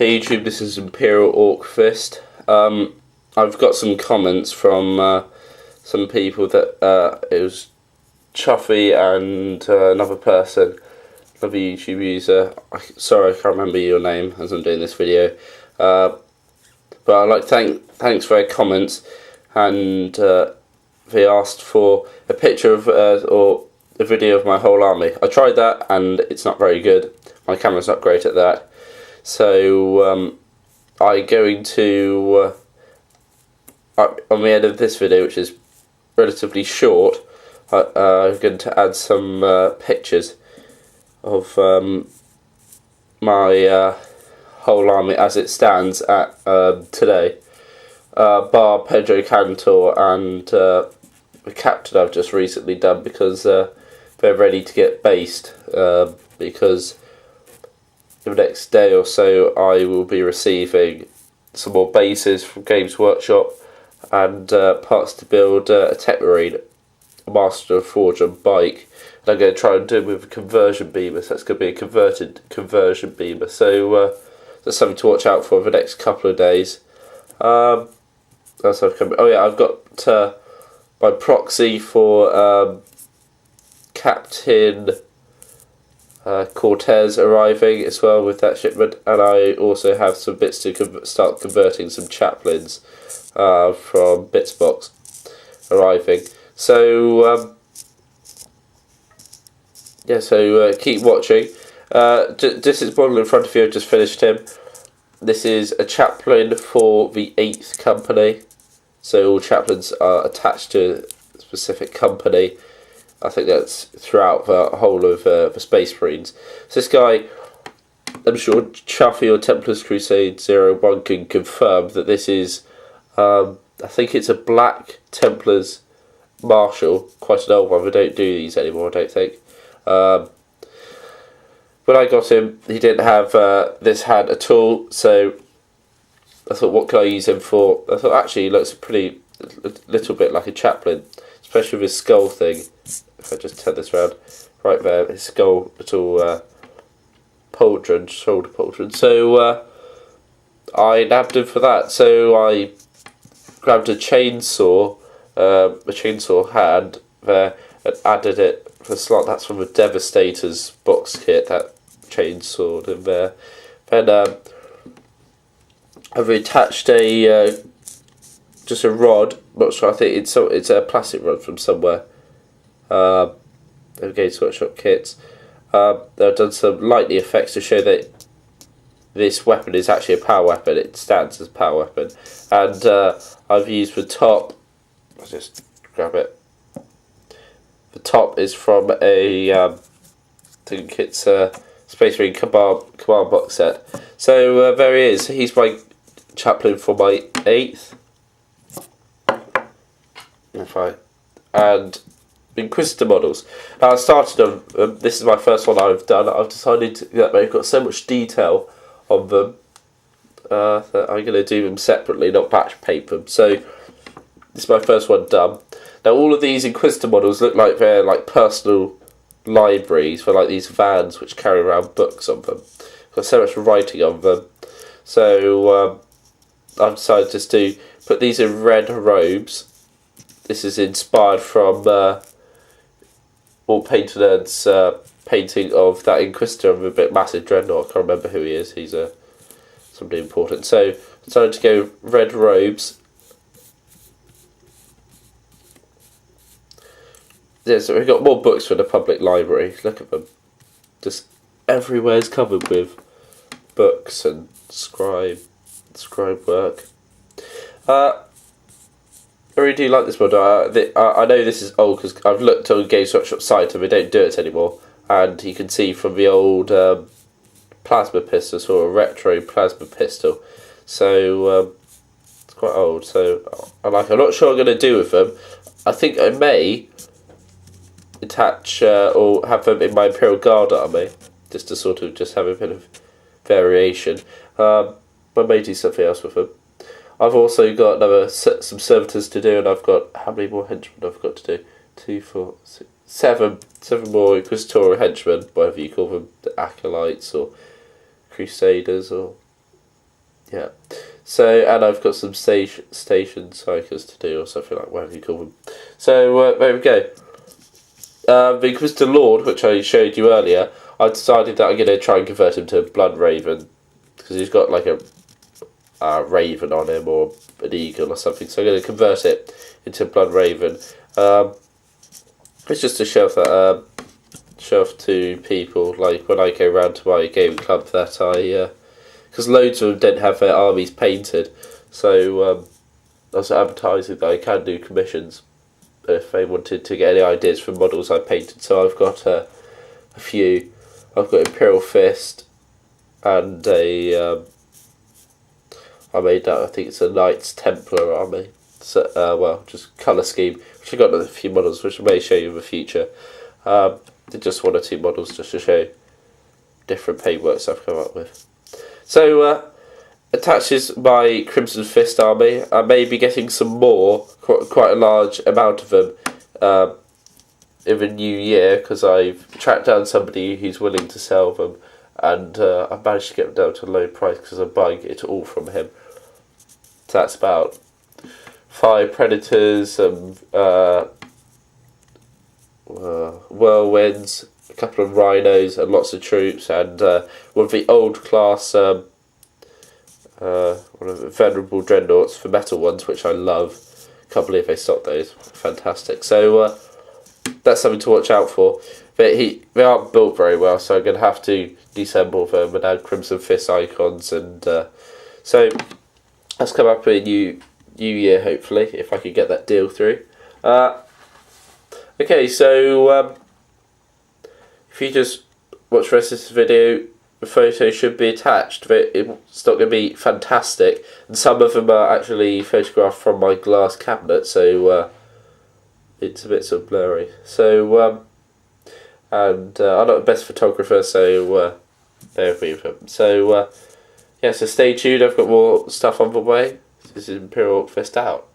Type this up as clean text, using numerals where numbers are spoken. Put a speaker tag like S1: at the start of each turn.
S1: Hey YouTube, this is Imperial Orc Fist. I've got some comments from some people that it was Chuffy and another person, another YouTube user. Sorry, I can't remember your name as I'm doing this video. But I'd like to thanks for their comments, and they asked for a picture of or a video of my whole army. I tried that and it's not very good. My camera's not great at that. So I'm going to, on the end of this video, which is relatively short, I'm going to add some pictures of my whole army as it stands at today, bar Pedro Cantor and the captain I've just recently done, because they're ready to get based, because the next day or so I will be receiving some more bases from Games Workshop and parts to build a tech marine, a Master of Forge and bike. And I'm going to try and do it with a conversion beamer, so that's going to be a converted conversion beamer. So that's something to watch out for the next couple of days. Oh yeah, I've got my proxy for Captain Cortez arriving as well with that shipment, and I also have some bits to start converting some chaplains from Bitsbox arriving. So yeah, so keep watching. This is model in front of you. I've just finished him. This is a chaplain for the 8th company, so all chaplains are attached to a specific company. I think that's throughout the whole of the Space Marines. So this guy, I'm sure Chuffy or Templars Crusade 01 can confirm that this is, I think it's a Black Templars Marshal, quite an old one. We don't do these anymore, I don't think. When I got him, he didn't have this hand at all, so I thought, what can I use him for? I thought, actually, he looks a little bit like a chaplain, especially with his skull thing. If I just turn this around, right there, his skull, little pauldron, shoulder pauldron. So I nabbed him for that. So I grabbed a chainsaw hand there, and added it for a slot. That's from a Devastator's box kit, that chainsaw in there. Then I've attached just a rod. Not sure. I think it's a plastic rod from somewhere. Games Workshop kits. I've done some lightning effects to show that this weapon is actually a power weapon. It stands as a power weapon, and I've used the top. I'll just grab it. The top is from a I think it's a Space Marine command box set. So there he is. He's my chaplain for my 8th. And Inquisitor models. Now I started on, this is my first one I've done. I've decided that they've got so much detail on them that I'm going to do them separately, not batch paper them. So this is my first one done. Now all of these Inquisitor models look like they're like personal libraries for like these vans which carry around books on them. Got so much writing on them. So I've decided just to put these in red robes. This is inspired from All Painted Nerd's painting of that Inquisitor of a bit massive dreadnought. I can't remember who he is. He's somebody important. So I decided to go red robes. Yeah, so we've got more books for the public library. Look at them. Just everywhere's covered with books and scribe work. I really do like this model. I know this is old because I've looked on Games Workshop site and they don't do it anymore. And you can see from the old plasma pistol, sort of retro plasma pistol. So it's quite old. So I'm not sure what I'm going to do with them. I think I may attach or have them in my Imperial Guard army, just to sort of just have a bit of variation. I may do something else with them. I've also got some servitors to do, and I've got, how many more henchmen I've got to do? 2, 4, 6, 7 more Inquisitorial henchmen, whatever you call them, the Acolytes or Crusaders or Yeah. So, and I've got some station cycles to do, or something like whatever you call them. So, there we go. The Inquisitor Lord, which I showed you earlier, I decided that I'm going to try and convert him to Blood Raven, because he's got like a raven on him, or an eagle or something, so I'm going to convert it into Blood Raven. It's just to show off to people, like when I go round to my game club, that because loads of them didn't have their armies painted, so I was advertising that I can do commissions if they wanted to get any ideas for models I painted. So I've got a few. I've got Imperial Fist and I made that, I think it's a Knights Templar army. So, well, just colour scheme, which I've got a few models which I may show you in the future. Just one or two models just to show different paintworks I've come up with. So, attaches my Crimson Fist army. I may be getting some more, quite a large amount of them, in the new year, because I've tracked down somebody who's willing to sell them, and I've managed to get them down to a low price because I'm buying it all from him. So that's about 5 Predators, Whirlwinds, a couple of Rhinos, and lots of troops, and one of the old class one of the Venerable Dreadnoughts, for metal ones, which I love. Can't believe they stopped those. Fantastic. So that's something to watch out for. But they aren't built very well, so I'm going to have to disassemble them and add Crimson Fist icons, and so that's come up in new year, hopefully, if I could get that deal through. Okay, so if you just watch the rest of this video, the photo should be attached. It's not going to be fantastic, and some of them are actually photographed from my glass cabinet, so it's a bit sort of blurry. So, and I'm not the best photographer, so bear with me with them. So, yeah, so stay tuned, I've got more stuff on the way. This is Imperial Fist out.